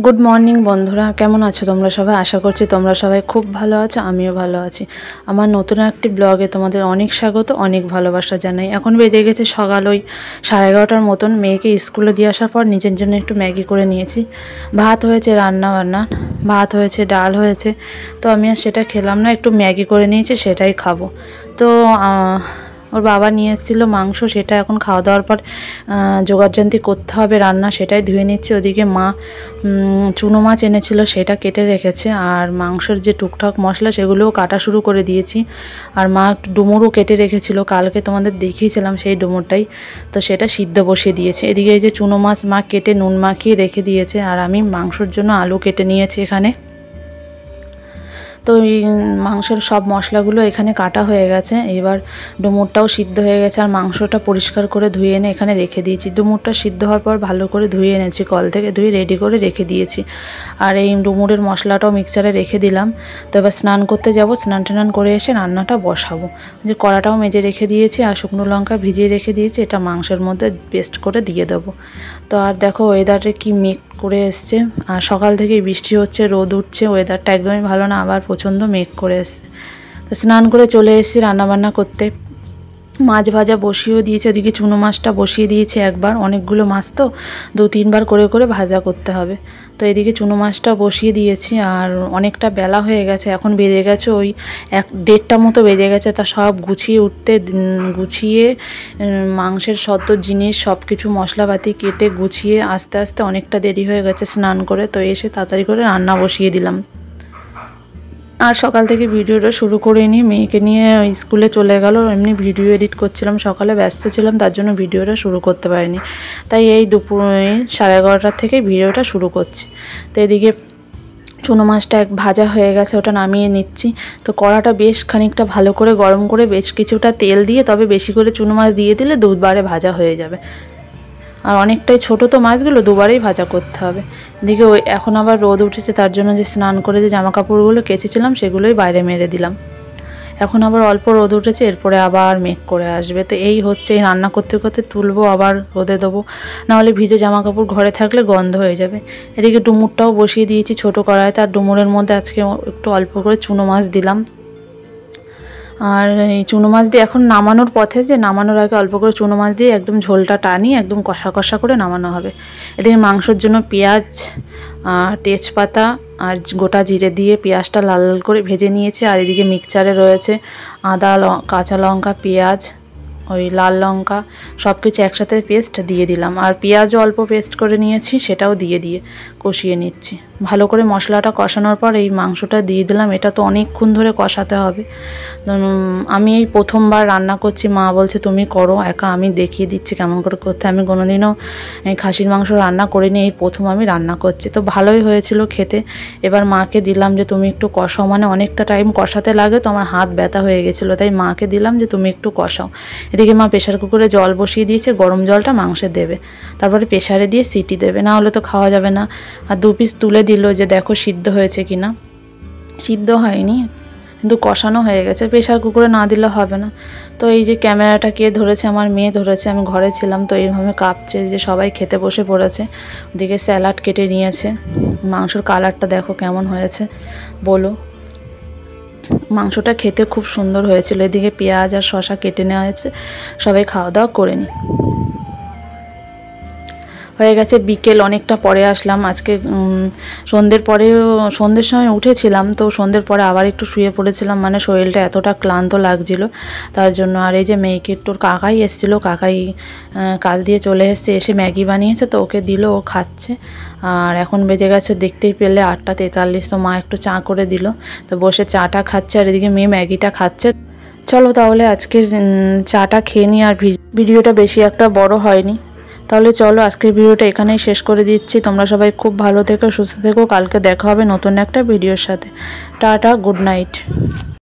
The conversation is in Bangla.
গুড মর্নিং বন্ধুরা, কেমন আছো তোমরা সবাই? আশা করছি তোমরা সবাই খুব ভালো আছো, আমিও ভালো আছি। আমার নতুন একটি ব্লগে তোমাদের অনেক স্বাগত, অনেক ভালোবাসা জানাই। এখন বেজে গেছে সকাল ওই 11:30 মতন। মেয়েকে স্কুলে দিয়ে আসার পর নিজের জন্য একটু ম্যাগি করে নিয়েছি। ভাত হয়েছে, রান্না ভাত হয়েছে, ডাল হয়েছে, তো আমি আর সেটা খেলাম না, একটু ম্যাগি করে নিয়েছি, সেটাই খাবো। তো ওর বাবা নিয়ে এসেছিলো মাংস, সেটা এখন খাওয়া দাওয়ার পর জোগাড়যন্ত্রী করতে হবে রান্না, সেটাই ধুয়ে নিচ্ছি। ওদিকে মা চুনো মাছ এনেছিল, সেটা কেটে রেখেছে, আর মাংসের যে টুকটাক মশলা সেগুলোও কাটা শুরু করে দিয়েছি। আর মা ডুমুরও কেটে রেখেছিল, কালকে তোমাদের দেখিয়েছিলাম সেই ডুমুরটাই, তো সেটা সিদ্ধ বসিয়ে দিয়েছে। এদিকে এই যে চুনো মাছ মা কেটে নুন মাখিয়ে রেখে দিয়েছে, আর আমি মাংসের জন্য আলু কেটে নিয়েছি এখানে। তো এই মাংসের সব মশলাগুলো এখানে কাটা হয়ে গেছে। এবার ডুমুরটাও সিদ্ধ হয়ে গেছে, আর মাংসটা পরিষ্কার করে ধুয়ে এনে এখানে রেখে দিয়েছি। ডুমুরটা সিদ্ধ হওয়ার পর ভালো করে ধুয়ে এনেছি, কল থেকে ধুয়ে রেডি করে রেখে দিয়েছি। আর এই ডুমুরের মশলাটাও মিক্সচারে রেখে দিলাম। তো এবার স্নান করতে যাব, স্নান করে এসে রান্নাটা বসাবো। যে কড়াটাও মেজে রেখে দিয়েছি, আর শুকনো লঙ্কা ভিজিয়ে রেখে দিয়েছি, এটা মাংসের মধ্যে পেস্ট করে দিয়ে দেবো। তো আর দেখো ওয়েদারে কি মেঘ করে এসছে, আর সকাল থেকেই বৃষ্টি হচ্ছে, রোদ উঠছে, ওয়েদারটা একদমই ভালো না, আবার প্রচণ্ড মেঘ করে এসছে। তো স্নান করে চলে এসেছি রান্নাবান্না করতে। মাছ ভাজা বসিয়েও দিয়েছে, ওদিকে চুনো মাছটা বসিয়ে দিয়েছে একবার, অনেকগুলো মাছ তো 2-3 বার করে করে ভাজা করতে হবে। তো এদিকে চুনো মাছটা বসিয়ে দিয়েছি, আর অনেকটা বেলা হয়ে গেছে, এখন বেজে গেছে ওই 1-1:30 মতো বেজে গেছে। তা সব গুছিয়ে উঠতে গুছিয়ে মাংসের সদ্য জিনিস সব কিছু মশলাপাতি কেটে গুছিয়ে আস্তে আস্তে অনেকটা দেরি হয়ে গেছে স্নান করে। তো এসে তাড়াতাড়ি করে রান্না বসিয়ে দিলাম। আর সকাল থেকে ভিডিওটা শুরু করিনি, মেয়েকে নিয়ে স্কুলে চলে গেল, এমনি ভিডিও এডিট করছিলাম, সকালে ব্যস্ত ছিলাম, তার জন্য ভিডিওটা শুরু করতে পারিনি। তাই এই দুপুর 11:30 থেকে ভিডিওটা শুরু করছি। তো এদিকে চুনো মাছটা ভাজা হয়ে গেছে, ওটা নামিয়ে নিচ্ছি। তো কড়াটা বেশ খানিকটা ভালো করে গরম করে বেশ কিছুটা তেল দিয়ে, তবে বেশি করে চুনো মাছ দিয়ে দিলে 2বারে ভাজা হয়ে যাবে। আর অনেকটাই ছোটো তো মাছগুলো, 2বারেই ভাজা করতে হবে। এদিকে ওই এখন আবার রোদ উঠেছে, তার জন্য যে স্নান করে যে জামা কাপড়গুলো কেচেছিলাম সেগুলোই বাইরে মেরে দিলাম। এখন আবার অল্প রোদ উঠেছে, এরপরে আবার মেঘ করে আসবে। তো এই হচ্ছে, এই রান্না করতে করতে তুলবো, আবার রোদে দেবো, নাহলে ভিজে জামা কাপড় ঘরে থাকলে গন্ধ হয়ে যাবে। এদিকে ডুমুরটাও বসিয়ে দিয়েছি ছোটো কড়াইতে, তার ডুমুরের মধ্যে আজকে একটু অল্প করে চুনো মাছ দিলাম। আর এই চুনো মাছ দিয়ে এখন নামানোর পথে, যে নামানোর আগে অল্প করে চুনো মাছ দিয়ে একদম ঝোলটা টানিয়ে একদম কষা কষা করে নামানো হবে। এদিকে মাংসের জন্য পেঁয়াজ আর তেজপাতা আর গোটা জিরে দিয়ে পেঁয়াজটা লাল লাল করে ভেজে নিয়েছি। আর এদিকে মিক্সচারে রয়েছে আদা, কাঁচা লঙ্কা, পেঁয়াজ, ওই লাল লঙ্কা, সব কিছু একসাথে পেস্ট দিয়ে দিলাম। আর পেঁয়াজও অল্প পেস্ট করে নিয়েছি, সেটাও দিয়ে কষিয়ে নিচ্ছি। ভালো করে মশলাটা কষানোর পর এই মাংসটা দিয়ে দিলাম। এটা তো অনেকক্ষণ ধরে কষাতে হবে। আমি এই প্রথমবার রান্না করছি, মা বলছে তুমি করো একা, আমি দেখিয়ে দিচ্ছি কেমন করে করতে। আমি কোনোদিনও এই খাসির মাংস রান্না করিনি, এই প্রথম আমি রান্না করছি। তো ভালোই হয়েছিল খেতে। এবার মাকে দিলাম যে তুমি একটু কষাও, মানে অনেকটা টাইম কষাতে লাগে, তো আমার হাত ব্যথা হয়ে গেছিলো, তাই মাকে দিলাম যে তুমি একটু কষাও। এদিকে মা প্রেশার কুকারে জল বসিয়ে দিয়েছে, গরম জলটা মাংসে দেবে, তারপরে প্রেশারে দিয়ে সিটি দেবে, না হলে তো খাওয়া যাবে না। আর 2 পিস তুলে দিল যে দেখো সিদ্ধ হয়েছে কিনা। সিদ্ধ হয়নি, কিন্তু কষানো হয়ে গেছে, প্রেশার কুকারে না দিলে হবে না। তো এই যে ক্যামেরাটা কে ধরেছে, আমার মেয়ে ধরেছে, আমি ঘরে ছিলাম, তো এইভাবে কাঁপছে যে সবাই খেতে বসে পড়েছে। ওদিকে স্যালাড কেটে নিয়েছে। মাংসর কালারটা দেখো কেমন হয়েছে বলো। মাংসটা খেতে খুব সুন্দর হয়েছিল। এদিকে পেঁয়াজ আর শসা কেটে নেওয়া হয়েছে, সবাই খাওয়া দাওয়া করে নি হয়ে গেছে। বিকেল অনেকটা পরে আসলাম আজকে, সন্ধ্যের সময় উঠেছিলাম, তো সন্ধ্যের পরে আবার একটু শুয়ে পড়েছিলাম, মানে শরীরটা এতটা ক্লান্ত লাগছিল তার জন্য। আর এই যে মেয়েকে একটু কাকাই এসেছিলো, কাকাই কাজ দিয়ে চলে এসছে, এসে ম্যাগি বানিয়েছে, তো ওকে দিল, ও খাচ্ছে। আর এখন বেজে গেছে দেখতেই পেলে 8:43, তো মা একটু চা করে দিল, তো বসে চাটা খাচ্ছে, আর এদিকে মেয়ে ম্যাগিটা খাচ্ছে। চলো তাহলে আজকের চাটা খেয়ে নিই। আর ভিডিওটা বেশি একটা বড় হয়নি, তাহলে চলো আজকের ভিডিওটা এখানেই শেষ করে দিচ্ছি। তোমরা সবাই খুব ভালো থেকো, সুস্থ থেকো, কালকে দেখা হবে নতুন একটা ভিডিওর সাথে। Tata, good night.